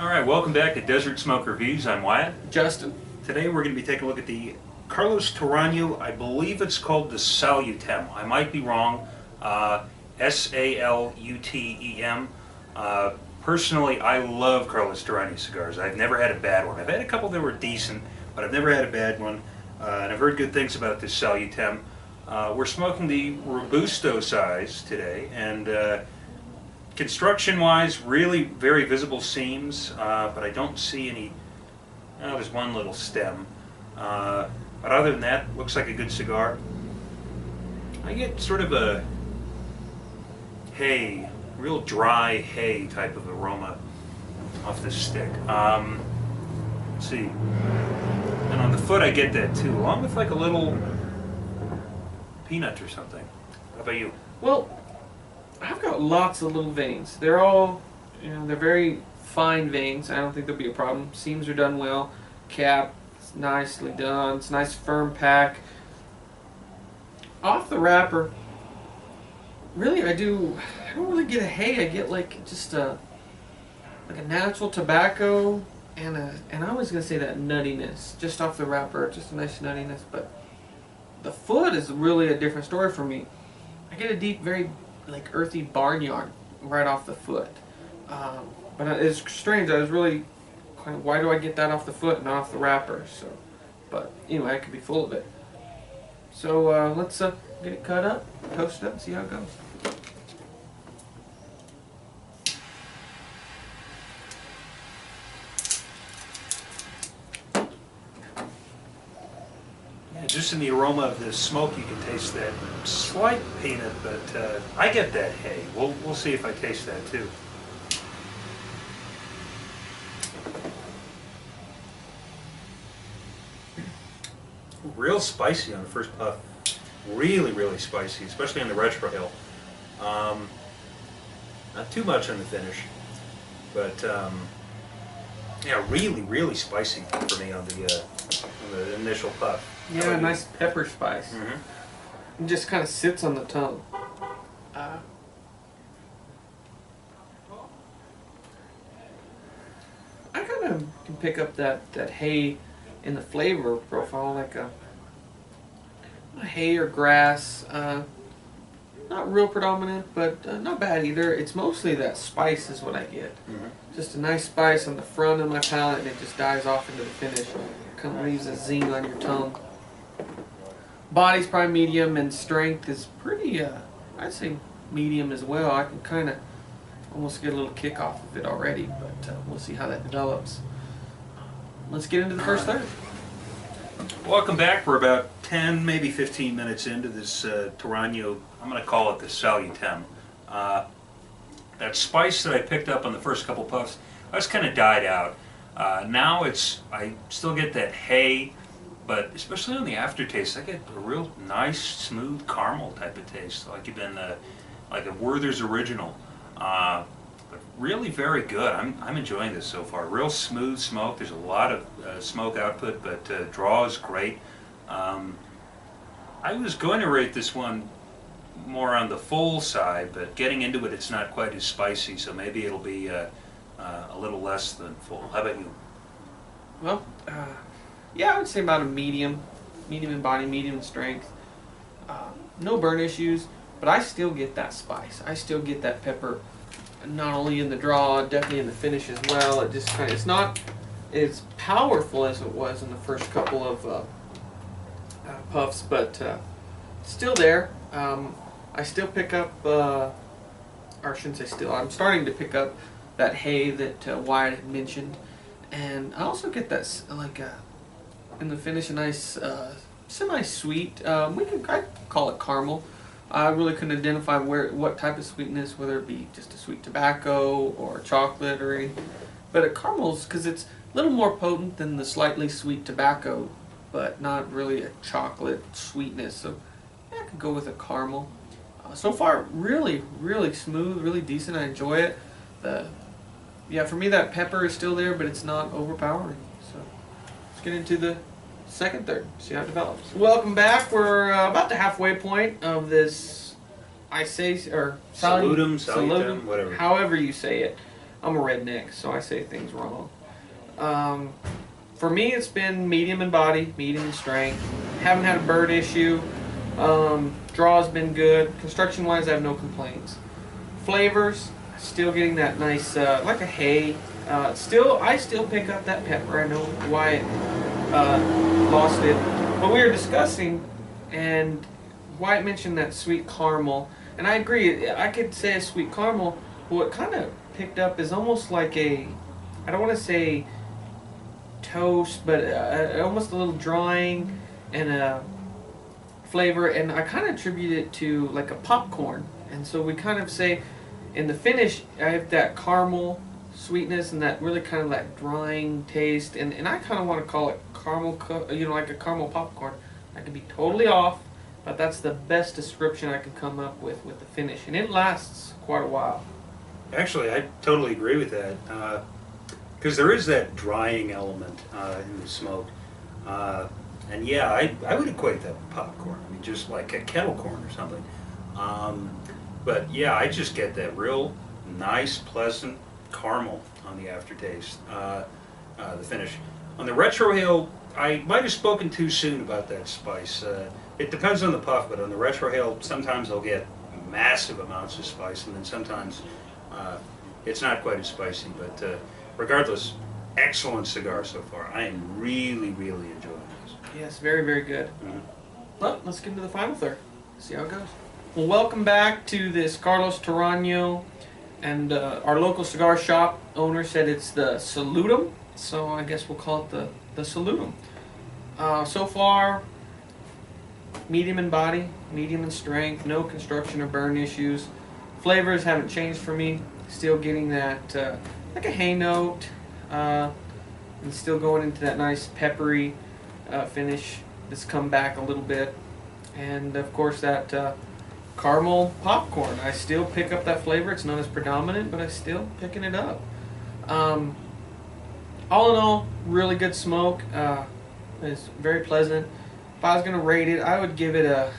Alright, welcome back to Desert Smoke Reviews. I'm Wyatt. Justin. Today we're going to be taking a look at the Carlos Torano. I believe it's called the Salutem. I might be wrong. S-A-L-U-T-E-M. Personally, I love Carlos Torano cigars. I've never had a bad one. I've had a couple that were decent, but I've never had a bad one. And I've heard good things about this Salutem. We're smoking the Robusto size today, and construction-wise, really very visible seams, but I don't see any. Oh, there's one little stem. But other than that, looks like a good cigar. I get sort of a hay, real dry hay type of aroma off this stick. Let's see. And on the foot I get that too, along with like a little peanut or something. How about you? Well, I've got lots of little veins. They're all, they're very fine veins. I don't think there'll be a problem. Seams are done well. Cap, it's nicely done. It's a nice firm pack. Off the wrapper, really I don't really get a hay. I get like just a natural tobacco and I was gonna say that nuttiness just off the wrapper, just a nice nuttiness. But the foot is really a different story for me. I get a deep, very like earthy barnyard right off the foot. But it's strange. I was really kind of, why do I get that off the foot and not off the wrapper? So, but anyway, I could be full of it. So let's get it cut up, toast it up, and see how it goes. Just in the aroma of the smoke, you can taste that slight peanut, but I get that hay. We'll see if I taste that too. Real spicy on the first puff. Really, really spicy, especially on the retro hill. Not too much on the finish, but yeah, really, really spicy for me on the initial puff. Yeah, nice pepper spice. Mm-hmm. It just kind of sits on the tongue. I kind of can pick up that hay in the flavor profile, like a hay or grass. Not real predominant, but not bad either. It's mostly that spice is what I get. Mm-hmm. Just a nice spice on the front of my palate, and it just dives off into the finish. Kind of leaves a zing on your tongue. Body's probably medium, and strength is pretty, I'd say medium as well. I can kind of almost get a little kick off of it already, but we'll see how that develops. Let's get into the first third. Welcome back. We're about 10, maybe 15 minutes into this Torano. I'm going to call it the Salutem. That spice that I picked up on the first couple puffs, that's kind of died out. Now I still get that hay, but especially on the aftertaste, I get a real nice, smooth caramel type of taste, like like a Werther's Original. But really very good. I'm enjoying this so far. Real smooth smoke. There's a lot of smoke output, but draw is great. I was going to rate this one more on the full side, but getting into it, it's not quite as spicy, so maybe it'll be a little less than full. How about you? Well, yeah, I would say about a medium in body, medium in strength. No burn issues, but I still get that spice. I still get that pepper, not only in the draw, definitely in the finish as well. It just kind of, it's not as powerful as it was in the first couple of puffs, but still there. I still pick up, or I shouldn't say still, I'm starting to pick up that hay that Wyatt had mentioned, and I also get that in the finish a nice semi-sweet. I call it caramel. I really couldn't identify what type of sweetness, whether it be just a sweet tobacco or chocolate or anything. But it caramels because it's a little more potent than the slightly sweet tobacco, but not really a chocolate sweetness. So yeah, I could go with a caramel. So far, really, really smooth, really decent. I enjoy it. Yeah, for me that pepper is still there, but it's not overpowering. So let's get into the second third, see how it develops. Welcome back. We're about the halfway point of this, I say, or Salutem, whatever. However you say it. I'm a redneck, so I say things wrong. For me, it's been medium in body, medium in strength. Haven't had a bird issue. Draw's been good. Construction-wise, I have no complaints. Flavors, still getting that nice, like a hay. I still pick up that pepper. I know why it lost it. But we were discussing, and Wyatt mentioned that sweet caramel, and I agree. I could say a sweet caramel. What kind of picked up is almost like I don't want to say toast, but almost a little drawing and a flavor, and I kind of attribute it to like a popcorn. And so we kind of say in the finish, I have that caramel sweetness and that really kind of that drying taste, and I kind of want to call it caramel, like a caramel popcorn. I could be totally off, but that's the best description I could come up with the finish, and it lasts quite a while. Actually, I totally agree with that, because there is that drying element in the smoke. And yeah, I would equate that with popcorn. I mean, just like a kettle corn or something. But yeah, I just get that real nice, pleasant caramel on the aftertaste, the finish. On the retrohale, I might have spoken too soon about that spice. It depends on the puff, but on the retrohale, sometimes I'll get massive amounts of spice, and then sometimes it's not quite as spicy. But regardless, excellent cigar so far. I am really, really enjoying this. Yes, very, very good. Mm-hmm. Well, let's get into the final third. See how it goes. Well, welcome back to this Carlos Torano, and our local cigar shop owner said it's the Salutem, so I guess we'll call it the Salutem. So far, medium in body, medium in strength, no construction or burn issues. Flavors haven't changed for me. Still getting that like a hay note, and still going into that nice peppery finish that's come back a little bit, and of course that caramel popcorn. I still pick up that flavor. It's not as predominant, but I'm still picking it up. All in all, really good smoke. It's very pleasant. If I was going to rate it, I would give it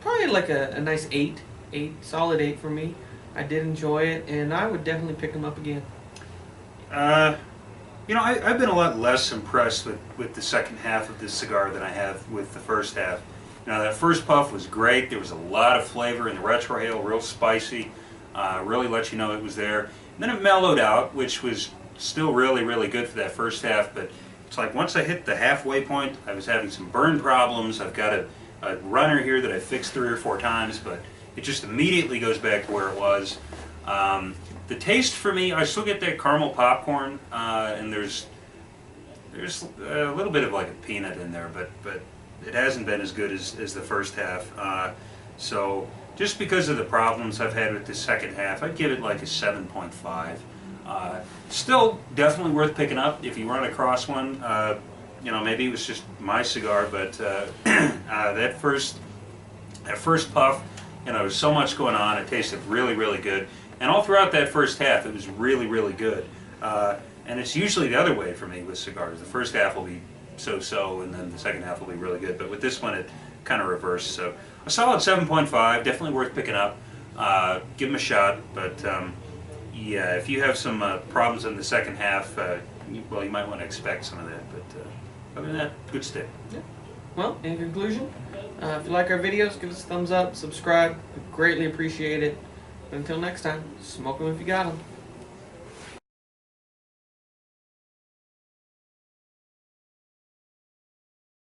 probably like a nice 8, solid 8 for me. I did enjoy it, and I would definitely pick them up again. You know, I've been a lot less impressed with the second half of this cigar than I have with the first half. Now, that first puff was great. There was a lot of flavor in the retrohale, real spicy. Really let you know it was there. And then it mellowed out, which was still really, really good for that first half. But it's like once I hit the halfway point, I was having some burn problems. I've got a runner here that I fixed 3 or 4 times, but it just immediately goes back to where it was. The taste for me, I still get that caramel popcorn, and there's a little bit of like a peanut in there, but it hasn't been as good as the first half. So just because of the problems I've had with the second half, I'd give it like a 7.5. Still definitely worth picking up if you run across one. You know, maybe it was just my cigar, but that first puff, you know, there was so much going on. It tasted really, really good. And all throughout that first half, it was really, really good. And it's usually the other way for me with cigars. The first half will be so-so, and then the second half will be really good. But with this one, it kind of reversed. So a solid 7.5, definitely worth picking up. Give them a shot. But yeah, if you have some problems in the second half, well, you might want to expect some of that. But other than that, good stick. Yeah. Well, in conclusion, if you like our videos, give us a thumbs up, subscribe. We greatly appreciate it. But until next time, smoke them if you got them.